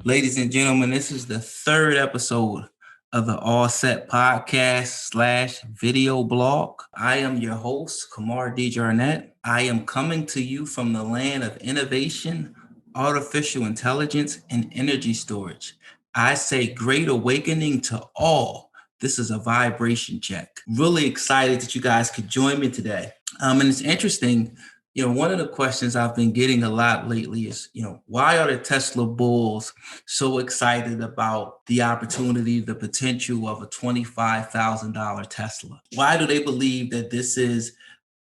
Ladies and gentlemen, this is the third episode of the ALSET podcast / video blog. I am your host, Kamar D. Jarnett. I am coming to you from the land of innovation, artificial intelligence, and energy storage. I say great awakening to all. This is a vibration check. Really excited that you guys could join me today. And it's interesting. One of the questions I've been getting a lot lately is, why are the Tesla bulls so excited about the opportunity, the potential of a $25,000 Tesla? Why do they believe that this is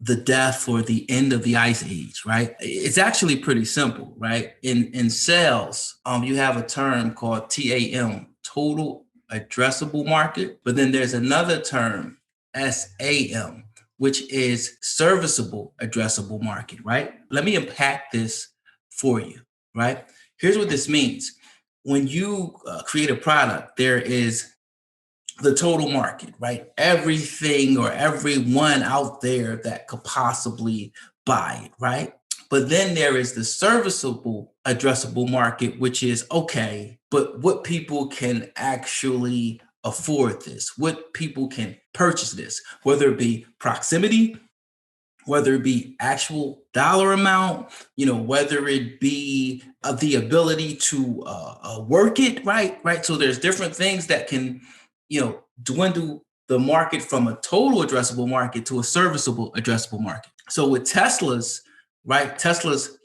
the death or the end of the ice age, right? It's actually pretty simple, right? In sales, you have a term called TAM, total addressable market, but then there's another term, SAM, which is serviceable addressable market, right? Let me unpack this for you, right? Here's what this means. When you create a product, there is the total market, right? Everything or everyone out there that could possibly buy it, right? But then there is the serviceable addressable market, which is okay, but what people can actually afford this, what people can purchase this, whether it be proximity, whether it be actual dollar amount, whether it be the ability to work it, right? So there's different things that can, dwindle the market from a total addressable market to a serviceable addressable market. So with Teslas, right? Teslas,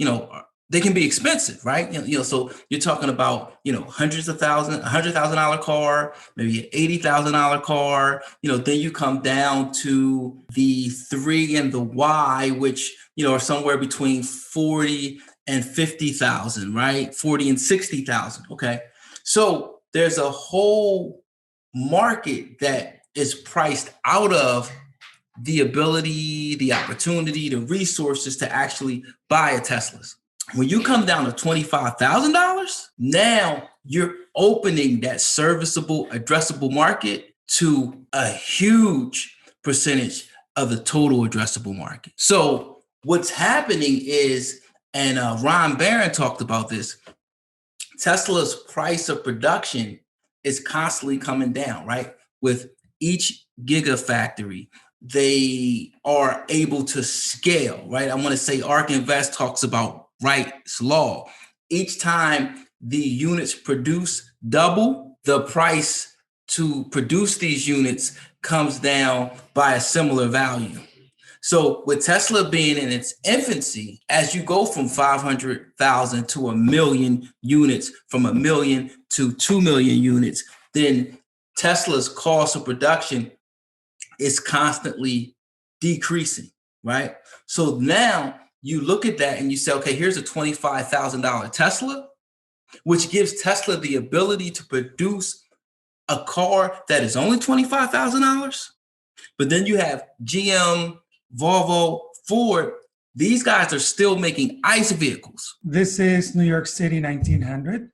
they can be expensive, right? So you're talking about, hundreds of thousands, $100,000 car, maybe an $80,000 car. Then you come down to the 3 and the Y, which, are somewhere between 40 and 50,000, right? 40 and 60,000. Okay. So there's a whole market that is priced out of the ability, the opportunity, the resources to actually buy a Tesla. When you come down to $25,000, now you're opening that serviceable, addressable market to a huge percentage of the total addressable market. So what's happening is, and Ron Barron talked about this, Tesla's price of production is constantly coming down, right? With each gigafactory, they are able to scale, right? I want to say ARK Invest talks about Wright's law. Each time the units produce double, the price to produce these units comes down by a similar value. So with Tesla being in its infancy, as you go from 500,000 to 1 million units, from 1 million to 2 million units, then Tesla's cost of production is constantly decreasing, right? So now you look at that and you say, okay, here's a $25,000 Tesla, which gives Tesla the ability to produce a car that is only $25,000. But then you have GM, Volvo, Ford. These guys are still making ICE vehicles. This is New York City, 1900,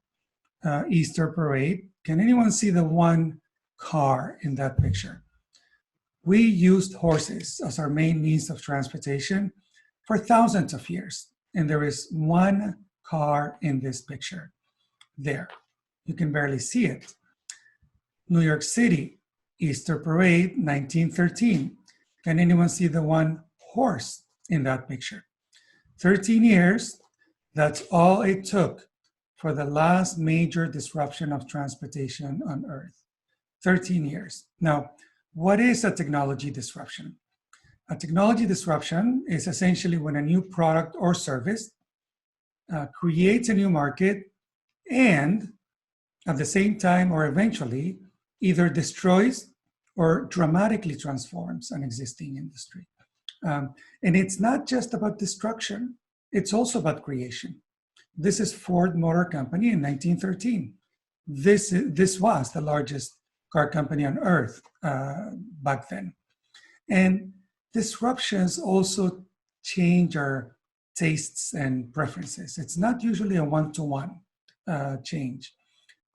Easter Parade. Can anyone see the one car in that picture? We used horses as our main means of transportation for thousands of years. And there is one car in this picture there. You can barely see it. New York City, Easter Parade, 1913. Can anyone see the one horse in that picture? 13 years, that's all it took for the last major disruption of transportation on Earth. 13 years. Now, what is a technology disruption? A technology disruption is essentially when a new product or service creates a new market and at the same time or eventually either destroys or dramatically transforms an existing industry. And it's not just about destruction, it's also about creation. This is Ford Motor Company in 1913. This was the largest car company on earth back then. And disruptions also change our tastes and preferences. It's not usually a one-to-one change.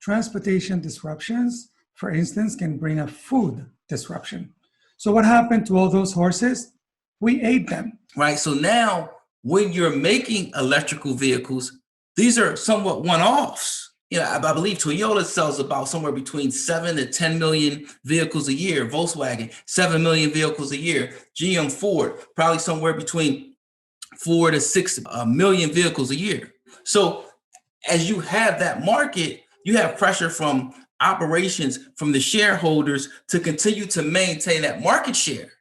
Transportation disruptions, for instance, can bring a food disruption. So what happened to all those horses? We ate them. Right. So now when you're making electrical vehicles, these are somewhat one-offs. I believe Toyota sells about somewhere between 7 to 10 million vehicles a year. Volkswagen, 7 million vehicles a year. GM, Ford, probably somewhere between 4 to 6 million vehicles a year. So as you have that market, you have pressure from operations, from the shareholders to continue to maintain that market share,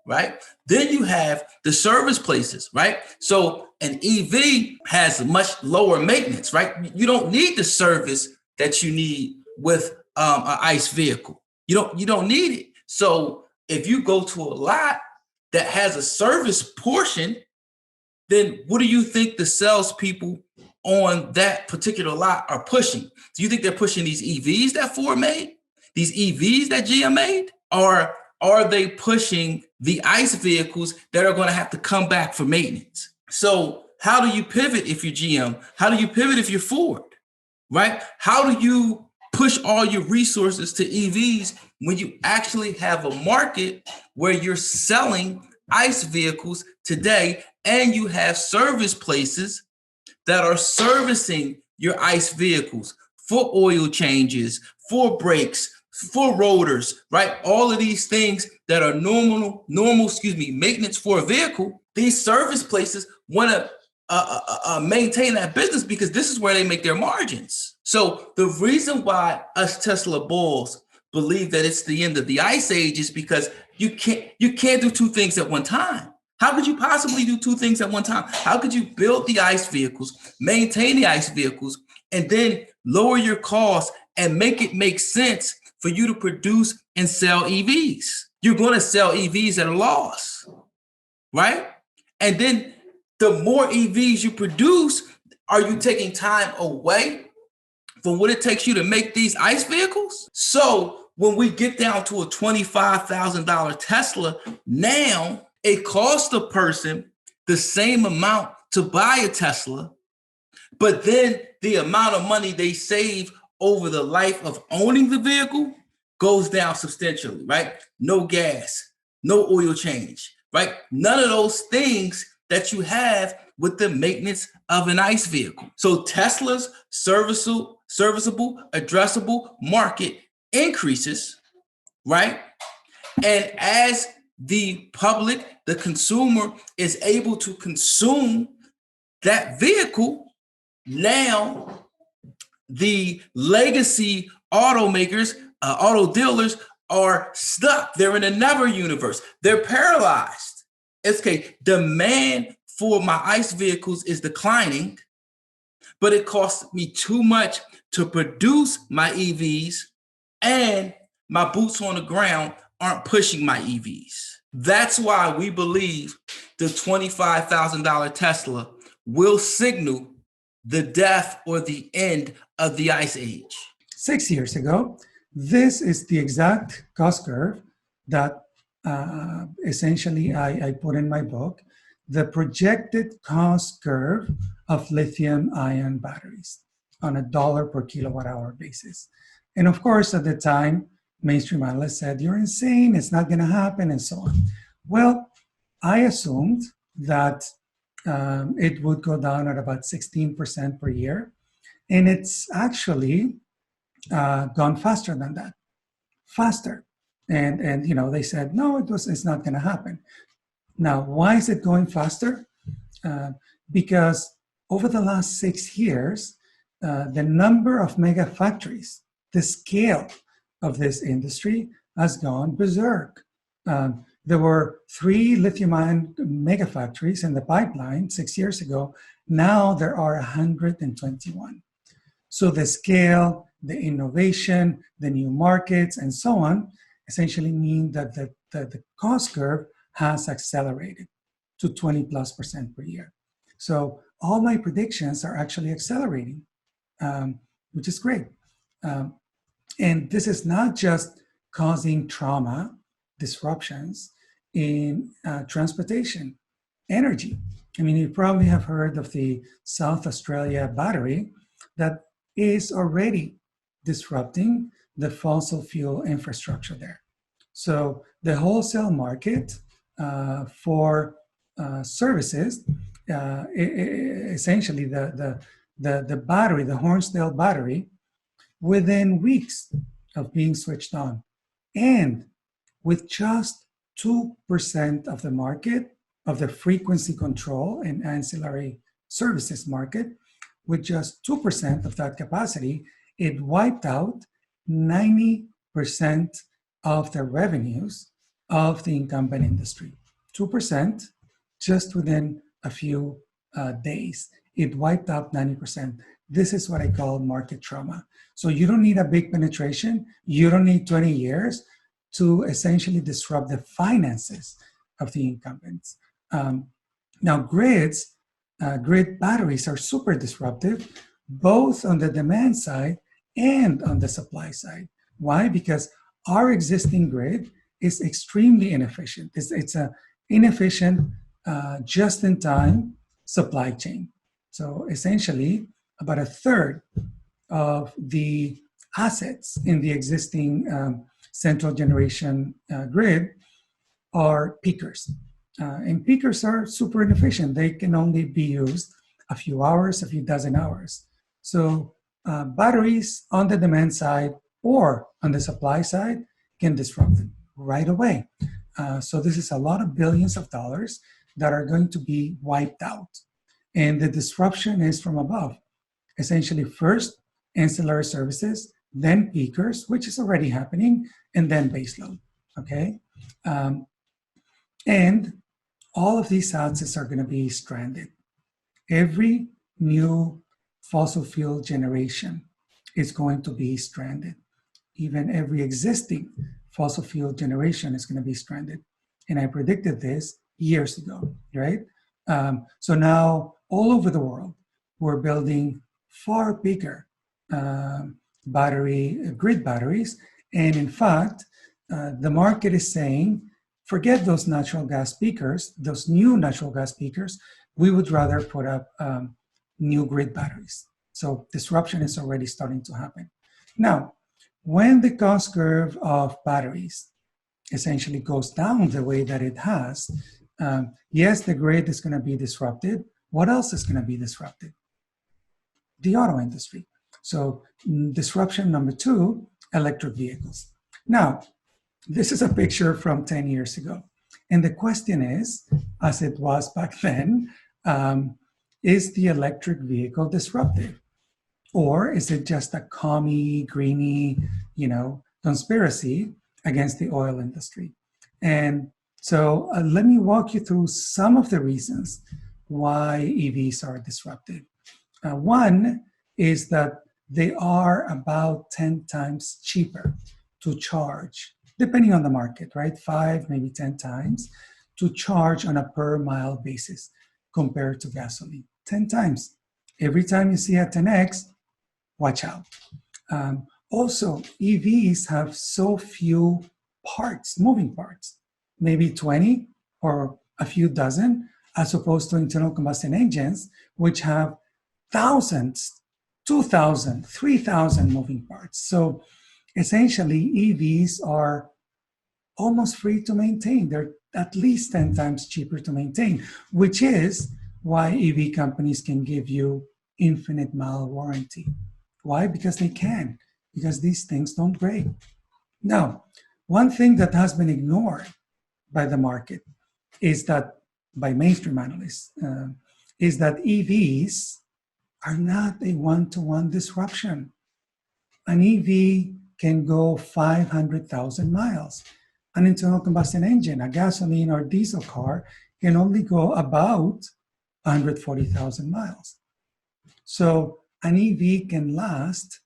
right? Then you have the service places, right? So an EV has much lower maintenance, right? You don't need the service that you need with an ICE vehicle. You don't need it. So if you go to a lot that has a service portion, then what do you think the salespeople on that particular lot are pushing? Do you think they're pushing these EVs that Ford made? These EVs that GM made? Or are they pushing the ICE vehicles that are going to have to come back for maintenance? So how do you pivot if you're GM? How do you pivot if you're Ford? Right? How do you push all your resources to EVs when you actually have a market where you're selling ICE vehicles today and you have service places that are servicing your ICE vehicles for oil changes, for brakes, for rotors, right? All of these things that are normal, maintenance for a vehicle. These service places want to maintain that business because this is where they make their margins. So the reason why us Tesla bulls believe that it's the end of the ice age is because you can't do two things at one time. How could you possibly do two things at one time? How could you build the ICE vehicles, maintain the ICE vehicles, and then lower your costs and make it make sense for you to produce and sell EVs? You're going to sell EVs at a loss, right? And then the more EVs you produce, are you taking time away from what it takes you to make these ICE vehicles? So when we get down to a $25,000 Tesla, now it costs the person the same amount to buy a Tesla, but then the amount of money they save over the life of owning the vehicle goes down substantially, right? No gas, no oil change, right? None of those things that you have with the maintenance of an ICE vehicle. So Tesla's serviceable, addressable market increases, right? And as the public, the consumer, is able to consume that vehicle, now the legacy automakers, auto dealers are stuck. They're in a never universe. They're paralyzed. It's okay. Demand for my ICE vehicles is declining, but it costs me too much to produce my EVs, and my boots on the ground aren't pushing my EVs. That's why we believe the $25,000 Tesla will signal the death or the end of the ICE age. 6 years ago, this is the exact cost curve that essentially I put in my book, the projected cost curve of lithium-ion batteries on a dollar per kilowatt hour basis. And of course, at the time, mainstream analysts said, you're insane, it's not going to happen, and so on. Well, I assumed that it would go down at about 16% per year. And it's actually gone faster than that, faster. And you know, they said, no, it's not going to happen. Now, why is it going faster? Because over the last 6 years, the number of mega factories, the scale of this industry has gone berserk. There were 3 lithium-ion mega factories in the pipeline 6 years ago. Now there are 121. So the scale, the innovation, the new markets, and so on, essentially mean that the cost curve has accelerated to 20+% per year. So all my predictions are actually accelerating, which is great. And this is not just causing trauma, disruptions in transportation, energy. I mean, you probably have heard of the South Australia battery that is already disrupting the fossil fuel infrastructure there. So the wholesale market for services, essentially the battery, the Hornsdale battery, within weeks of being switched on. And with just 2% of the market, of the frequency control and ancillary services market, with just 2% of that capacity, it wiped out 90% of the revenues of the incumbent industry. 2% just within a few days. It wiped out 90%. This is what I call market trauma. So you don't need a big penetration. You don't need 20 years to essentially disrupt the finances of the incumbents. Now, grid batteries are super disruptive, both on the demand side and on the supply side. Why? Because our existing grid is extremely inefficient. It's an inefficient, just-in-time supply chain. So essentially, about a third of the assets in the existing central generation grid are peakers. And peakers are super inefficient. They can only be used a few hours, a few dozen hours. So batteries on the demand side or on the supply side can disrupt them right away. So this is a lot of billions of dollars that are going to be wiped out. And the disruption is from above. Essentially, first, ancillary services, then peakers, which is already happening, and then baseload, okay? And all of these assets are going to be stranded. Every new fossil fuel generation is going to be stranded. Even every existing fossil fuel generation is going to be stranded. And I predicted this years ago, right? So now all over the world, we're building far bigger grid batteries. And in fact, the market is saying, forget those natural gas peakers, those new natural gas peakers, we would rather put up new grid batteries. So disruption is already starting to happen. Now, when the cost curve of batteries essentially goes down the way that it has, yes, the grid is going to be disrupted. What else is going to be disrupted? The auto industry. So disruption number 2, electric vehicles. Now, this is a picture from 10 years ago. And the question is, as it was back then, is the electric vehicle disruptive? Or is it just a commie, greeny, conspiracy against the oil industry? And so let me walk you through some of the reasons why EVs are disruptive. One is that they are about 10 times cheaper to charge, depending on the market, right? 5, maybe 10 times to charge on a per mile basis compared to gasoline. 10 times. Every time you see a 10X, watch out. Also, EVs have so few parts, moving parts, maybe 20 or a few dozen, as opposed to internal combustion engines, which have thousands, 2,000, 3,000 moving parts. So essentially, EVs are almost free to maintain. They're at least 10 times cheaper to maintain, which is why EV companies can give you infinite mile warranty. Why? Because they can, because these things don't break. Now, one thing that has been ignored by the market is that, by mainstream analysts, is that EVs are not a one-to-one disruption. An EV can go 500,000 miles. An internal combustion engine, a gasoline or diesel car, can only go about 140,000 miles. So an EV can last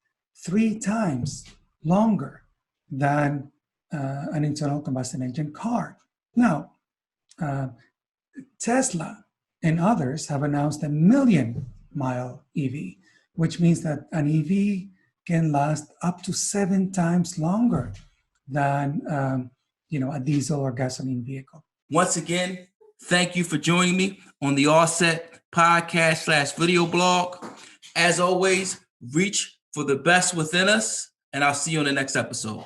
3 times longer than an internal combustion engine car. Now, Tesla and others have announced a 1,000,000-mile EV, which means that an EV can last up to 7 times longer than a diesel or gasoline vehicle. Once again, thank you for joining me on the ALSET podcast/video blog. As always, reach for the best within us, and I'll see you on the next episode.